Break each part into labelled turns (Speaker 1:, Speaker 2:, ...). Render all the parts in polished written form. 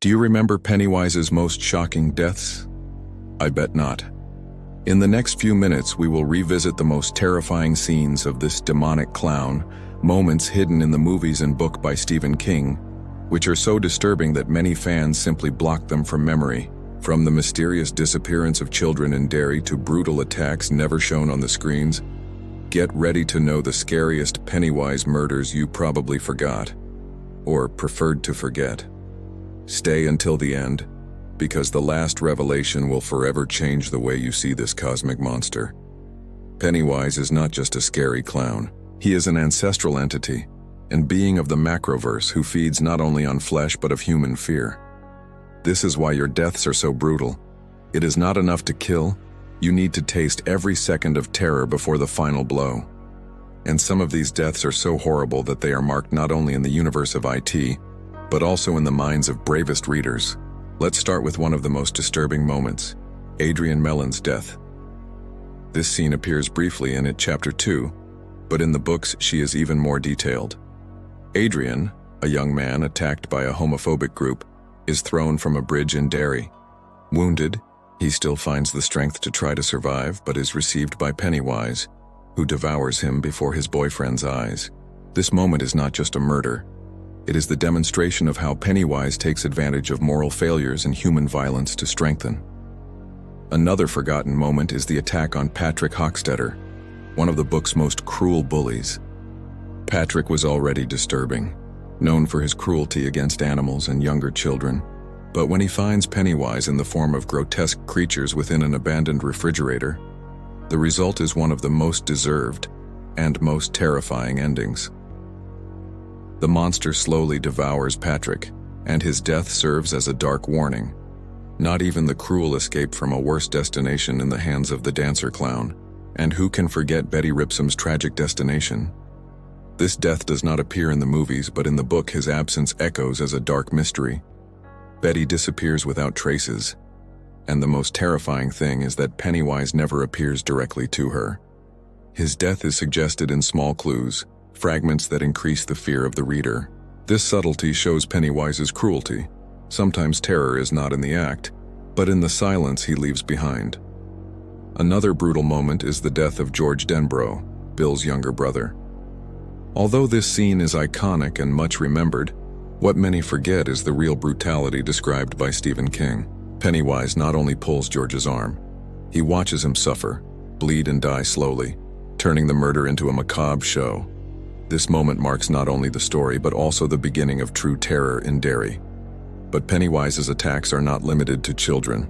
Speaker 1: Do you remember Pennywise's most shocking deaths? I bet not. In the next few minutes, we will revisit the most terrifying scenes of this demonic clown, moments hidden in the movies and book by Stephen King, which are so disturbing that many fans simply block them from memory. From the mysterious disappearance of children in Derry to brutal attacks never shown on the screens, get ready to know the scariest Pennywise murders you probably forgot, or preferred to forget. Stay until the end, because the last revelation will forever change the way you see this cosmic monster. Pennywise is not just a scary clown. He is an ancestral entity, and being of the macroverse who feeds not only on flesh but of human fear. This is why your deaths are so brutal. It is not enough to kill. You need to taste every second of terror before the final blow. And some of these deaths are so horrible that they are marked not only in the universe of IT, but also in the minds of bravest readers. Let's start with one of the most disturbing moments, Adrian Mellon's death. This scene appears briefly in Chapter 2, but in the books she is even more detailed. Adrian, a young man attacked by a homophobic group, is thrown from a bridge in Derry. Wounded, he still finds the strength to try to survive, but is received by Pennywise, who devours him before his boyfriend's eyes. This moment is not just a murder. It is the demonstration of how Pennywise takes advantage of moral failures and human violence to strengthen. Another forgotten moment is the attack on Patrick Hockstetter, one of the book's most cruel bullies. Patrick was already disturbing, known for his cruelty against animals and younger children, but when he finds Pennywise in the form of grotesque creatures within an abandoned refrigerator, the result is one of the most deserved and most terrifying endings. The monster slowly devours Patrick, and his death serves as a dark warning. Not even the cruel escape from a worse destination in the hands of the dancer clown. And who can forget Betty Ripsom's tragic destination? This death does not appear in the movies, but in the book his absence echoes as a dark mystery. Betty disappears without traces, and the most terrifying thing is that Pennywise never appears directly to her. His death is suggested in small clues, fragments that increase the fear of the reader. This subtlety shows Pennywise's cruelty. Sometimes terror is not in the act, but in the silence he leaves behind. Another brutal moment is the death of George Denbrough, Bill's younger brother. Although this scene is iconic and much remembered, what many forget is the real brutality described by Stephen King. Pennywise not only pulls George's arm, he watches him suffer, bleed and die slowly, turning the murder into a macabre show. This moment marks not only the story but also the beginning of true terror in Derry. But Pennywise's attacks are not limited to children.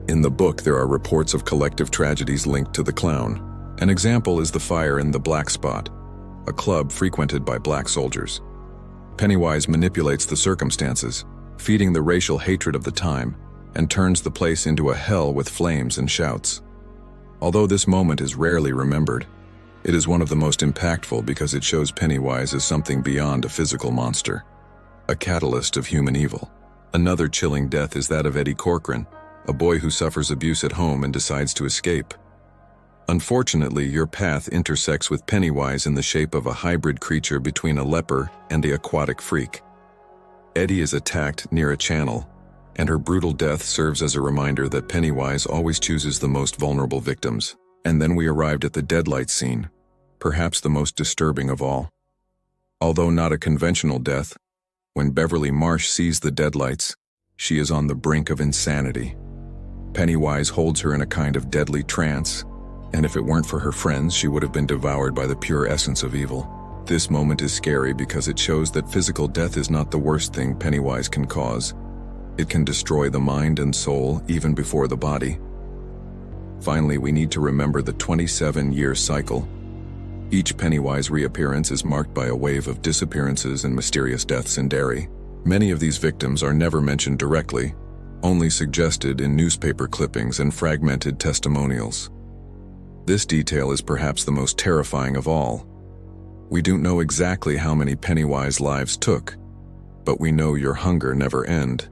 Speaker 1: In the book there are reports of collective tragedies linked to the clown. An example is the fire in the Black Spot, a club frequented by black soldiers. Pennywise manipulates the circumstances, feeding the racial hatred of the time, and turns the place into a hell with flames and shouts. Although this moment is rarely remembered, it is one of the most impactful because it shows Pennywise as something beyond a physical monster, a catalyst of human evil. Another chilling death is that of Eddie Corcoran, a boy who suffers abuse at home and decides to escape. Unfortunately, your path intersects with Pennywise in the shape of a hybrid creature between a leper and the aquatic freak. Eddie is attacked near a channel, and her brutal death serves as a reminder that Pennywise always chooses the most vulnerable victims. And then we arrived at the deadlight scene, perhaps the most disturbing of all. Although not a conventional death, when Beverly Marsh sees the deadlights, she is on the brink of insanity. Pennywise holds her in a kind of deadly trance, and if it weren't for her friends, she would have been devoured by the pure essence of evil. This moment is scary because it shows that physical death is not the worst thing Pennywise can cause. It can destroy the mind and soul even before the body. Finally, we need to remember the 27-year cycle. Each Pennywise reappearance is marked by a wave of disappearances and mysterious deaths in Derry. Many of these victims are never mentioned directly, only suggested in newspaper clippings and fragmented testimonials. This detail is perhaps the most terrifying of all. We don't know exactly how many Pennywise lives took, but we know your hunger never ends.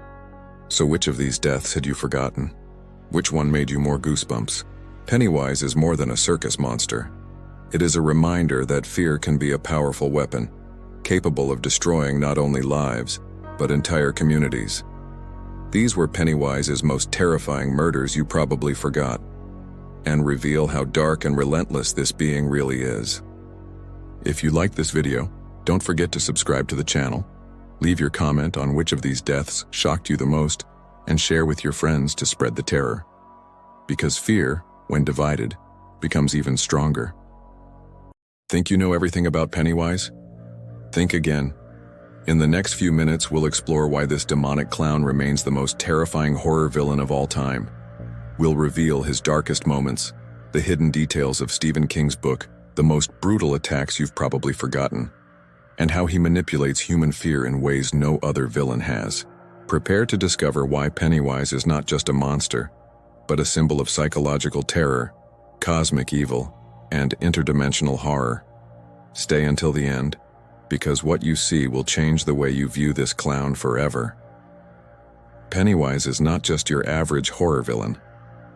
Speaker 1: So which of these deaths had you forgotten? Which one made you more goosebumps? Pennywise is more than a circus monster. It is a reminder that fear can be a powerful weapon, capable of destroying not only lives, but entire communities. These were Pennywise's most terrifying murders you probably forgot, and reveal how dark and relentless this being really is. If you liked this video, don't forget to subscribe to the channel, leave your comment on which of these deaths shocked you the most, and share with your friends to spread the terror. Because fear, when divided, becomes even stronger. Think you know everything about Pennywise? Think again. In the next few minutes, we'll explore why this demonic clown remains the most terrifying horror villain of all time. We'll reveal his darkest moments, the hidden details of Stephen King's book, the most brutal attacks you've probably forgotten, and how he manipulates human fear in ways no other villain has. Prepare to discover why Pennywise is not just a monster, but a symbol of psychological terror, cosmic evil, and interdimensional horror. Stay until the end, because what you see will change the way you view this clown forever. Pennywise is not just your average horror villain.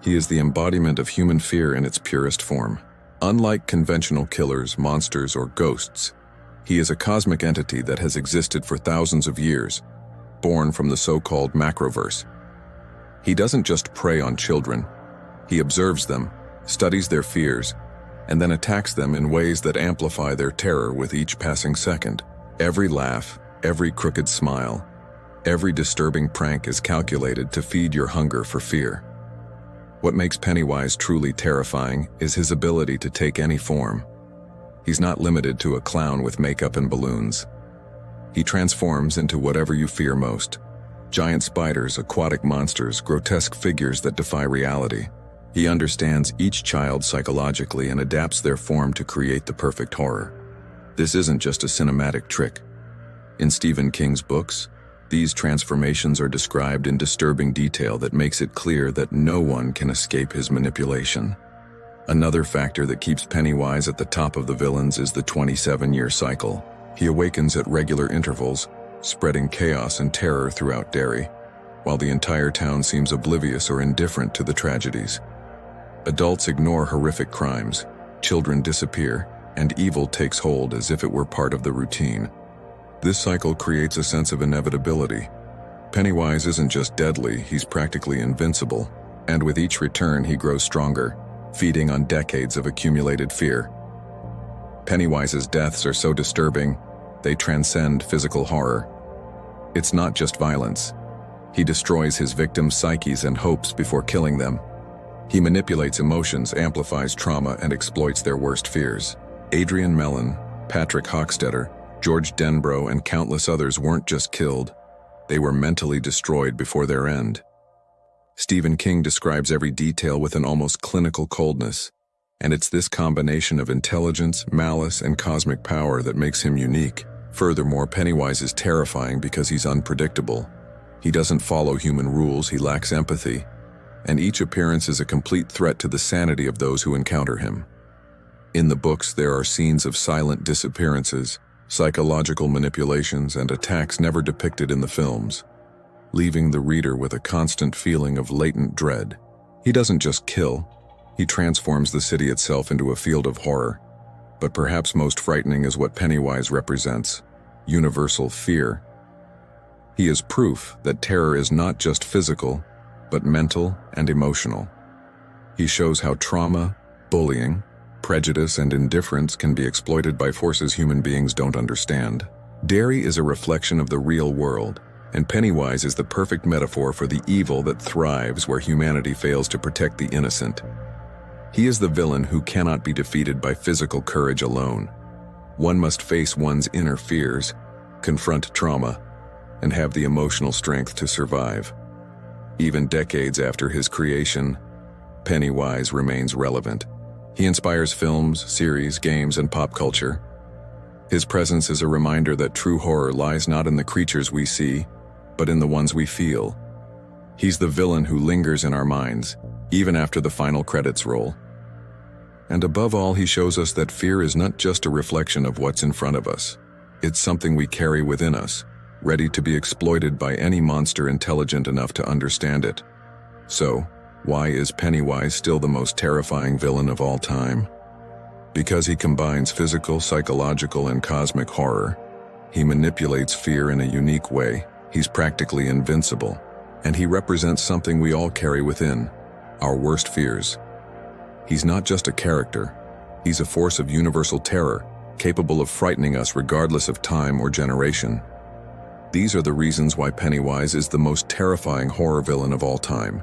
Speaker 1: He is the embodiment of human fear in its purest form. Unlike conventional killers, monsters, or ghosts, he is a cosmic entity that has existed for thousands of years, born from the so-called macroverse. He doesn't just prey on children. He observes them, studies their fears, and then attacks them in ways that amplify their terror with each passing second. Every laugh, every crooked smile, every disturbing prank is calculated to feed your hunger for fear. What makes Pennywise truly terrifying is his ability to take any form. He's not limited to a clown with makeup and balloons. He transforms into whatever you fear most. Giant spiders, aquatic monsters, grotesque figures that defy reality. He understands each child psychologically and adapts their form to create the perfect horror. This isn't just a cinematic trick. In Stephen King's books, these transformations are described in disturbing detail that makes it clear that no one can escape his manipulation. Another factor that keeps Pennywise at the top of the villains is the 27-year cycle. He awakens at regular intervals, spreading chaos and terror throughout Derry, while the entire town seems oblivious or indifferent to the tragedies. Adults ignore horrific crimes, children disappear, and evil takes hold as if it were part of the routine. This cycle creates a sense of inevitability. Pennywise isn't just deadly, he's practically invincible, and with each return he grows stronger, feeding on decades of accumulated fear. Pennywise's deaths are so disturbing, they transcend physical horror. It's not just violence. He destroys his victims' psyches and hopes before killing them. He manipulates emotions, amplifies trauma, and exploits their worst fears. Adrian Mellon, Patrick Hockstetter, George Denbrough, and countless others weren't just killed, they were mentally destroyed before their end. Stephen King describes every detail with an almost clinical coldness, and it's this combination of intelligence, malice, and cosmic power that makes him unique. Furthermore, Pennywise is terrifying because he's unpredictable. He doesn't follow human rules, he lacks empathy, and each appearance is a complete threat to the sanity of those who encounter him. In the books, there are scenes of silent disappearances, psychological manipulations, and attacks never depicted in the films, leaving the reader with a constant feeling of latent dread. He doesn't just kill, he transforms the city itself into a field of horror. But perhaps most frightening is what Pennywise represents: universal fear. He is proof that terror is not just physical, but mental and emotional. He shows how trauma, bullying, prejudice, and indifference can be exploited by forces human beings don't understand. Derry is a reflection of the real world, and Pennywise is the perfect metaphor for the evil that thrives where humanity fails to protect the innocent. He is the villain who cannot be defeated by physical courage alone. One must face one's inner fears, confront trauma, and have the emotional strength to survive. Even decades after his creation, Pennywise remains relevant. He inspires films, series, games, and pop culture. His presence is a reminder that true horror lies not in the creatures we see, but in the ones we feel. He's the villain who lingers in our minds, even after the final credits roll. And above all, he shows us that fear is not just a reflection of what's in front of us. It's something we carry within us, ready to be exploited by any monster intelligent enough to understand it. So, why is Pennywise still the most terrifying villain of all time? Because he combines physical, psychological, and cosmic horror. He manipulates fear in a unique way. He's practically invincible, and he represents something we all carry within, our worst fears. He's not just a character, he's a force of universal terror, capable of frightening us regardless of time or generation. These are the reasons why Pennywise is the most terrifying horror villain of all time.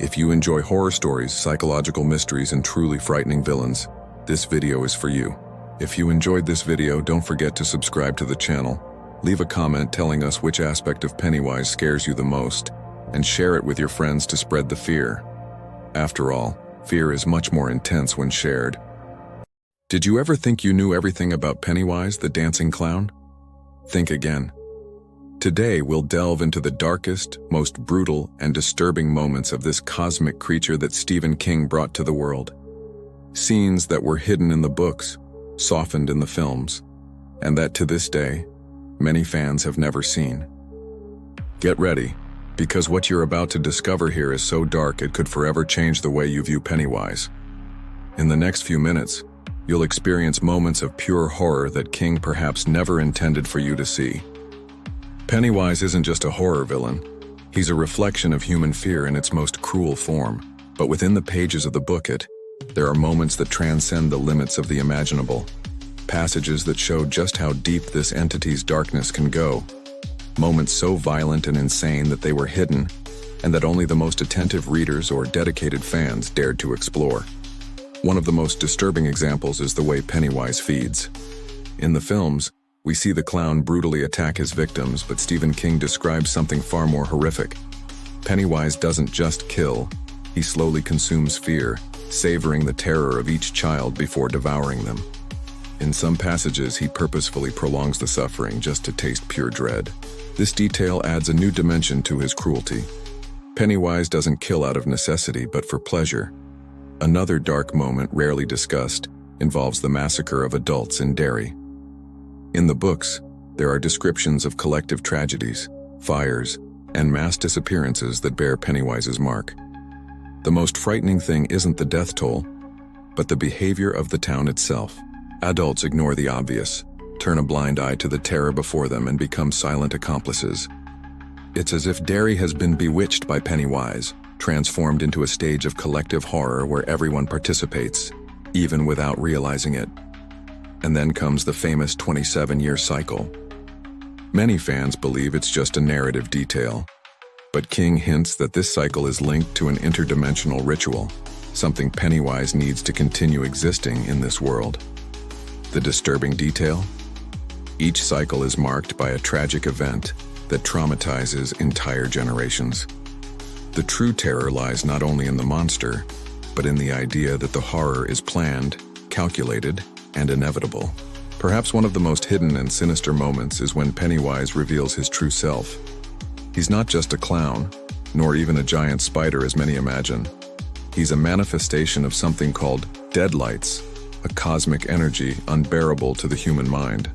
Speaker 1: If you enjoy horror stories, psychological mysteries, and truly frightening villains, this video is for you. If you enjoyed this video, don't forget to subscribe to the channel, leave a comment telling us which aspect of Pennywise scares you the most, and share it with your friends to spread the fear. After all, fear is much more intense when shared. Did you ever think you knew everything about Pennywise, the dancing clown? Think again. Today, we'll delve into the darkest, most brutal, and disturbing moments of this cosmic creature that Stephen King brought to the world. Scenes that were hidden in the books, softened in the films, and that to this day, many fans have never seen. Get ready, because what you're about to discover here is so dark it could forever change the way you view Pennywise. In the next few minutes, you'll experience moments of pure horror that King perhaps never intended for you to see. Pennywise isn't just a horror villain. He's a reflection of human fear in its most cruel form. But within the pages of the book, there are moments that transcend the limits of the imaginable. Passages that show just how deep this entity's darkness can go. Moments so violent and insane that they were hidden, and that only the most attentive readers or dedicated fans dared to explore. One of the most disturbing examples is the way Pennywise feeds. In the films, we see the clown brutally attack his victims, but Stephen King describes something far more horrific. Pennywise doesn't just kill, he slowly consumes fear, savoring the terror of each child before devouring them. In some passages, he purposefully prolongs the suffering just to taste pure dread. This detail adds a new dimension to his cruelty. Pennywise doesn't kill out of necessity, but for pleasure. Another dark moment rarely discussed involves the massacre of adults in Derry. In the books, there are descriptions of collective tragedies, fires, and mass disappearances that bear Pennywise's mark. The most frightening thing isn't the death toll, but the behavior of the town itself. Adults ignore the obvious, turn a blind eye to the terror before them, and become silent accomplices. It's as if Derry has been bewitched by Pennywise, transformed into a stage of collective horror where everyone participates, even without realizing it. And then comes the famous 27-year cycle. Many fans believe it's just a narrative detail, but King hints that this cycle is linked to an interdimensional ritual, something Pennywise needs to continue existing in this world. The disturbing detail? Each cycle is marked by a tragic event that traumatizes entire generations. The true terror lies not only in the monster, but in the idea that the horror is planned, calculated, and inevitable. Perhaps one of the most hidden and sinister moments is when Pennywise reveals his true self. He's not just a clown, nor even a giant spider as many imagine. He's a manifestation of something called deadlights, a cosmic energy unbearable to the human mind.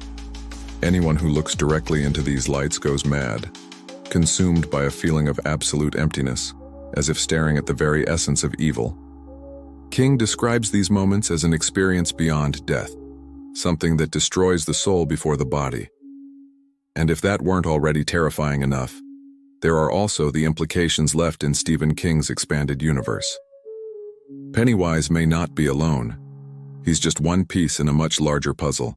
Speaker 1: Anyone who looks directly into these lights goes mad, consumed by a feeling of absolute emptiness, as if staring at the very essence of evil. King describes these moments as an experience beyond death, something that destroys the soul before the body. And if that weren't already terrifying enough, there are also the implications left in Stephen King's expanded universe. Pennywise may not be alone. He's just one piece in a much larger puzzle,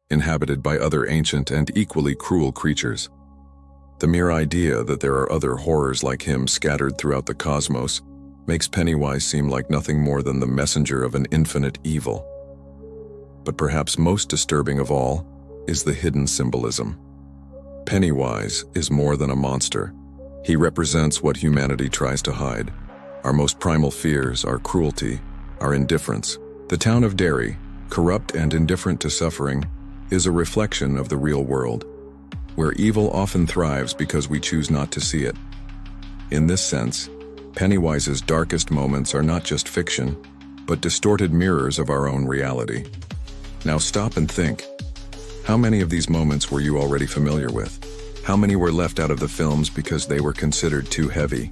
Speaker 1: inhabited by other ancient and equally cruel creatures. The mere idea that there are other horrors like him scattered throughout the cosmos makes Pennywise seem like nothing more than the messenger of an infinite evil. But perhaps most disturbing of all is the hidden symbolism. Pennywise is more than a monster. He represents what humanity tries to hide: our most primal fears, our cruelty, our indifference. The town of Derry, corrupt and indifferent to suffering, is a reflection of the real world, where evil often thrives because we choose not to see it. In this sense, Pennywise's darkest moments are not just fiction, but distorted mirrors of our own reality. Now stop and think. How many of these moments were you already familiar with? How many were left out of the films because they were considered too heavy?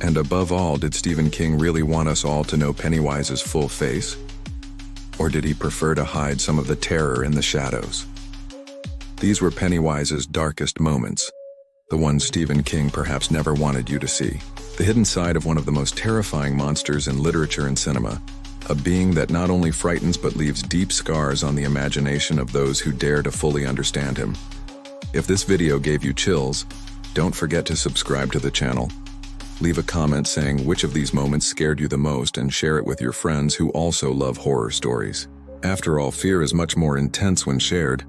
Speaker 1: And above all, did Stephen King really want us all to know Pennywise's full face? Or did he prefer to hide some of the terror in the shadows? These were Pennywise's darkest moments, The one Stephen King perhaps never wanted you to see. The hidden side of one of the most terrifying monsters in literature and cinema. A being that not only frightens but leaves deep scars on the imagination of those who dare to fully understand him. If this video gave you chills, don't forget to subscribe to the channel. Leave a comment saying which of these moments scared you the most and share it with your friends who also love horror stories. After all, fear is much more intense when shared.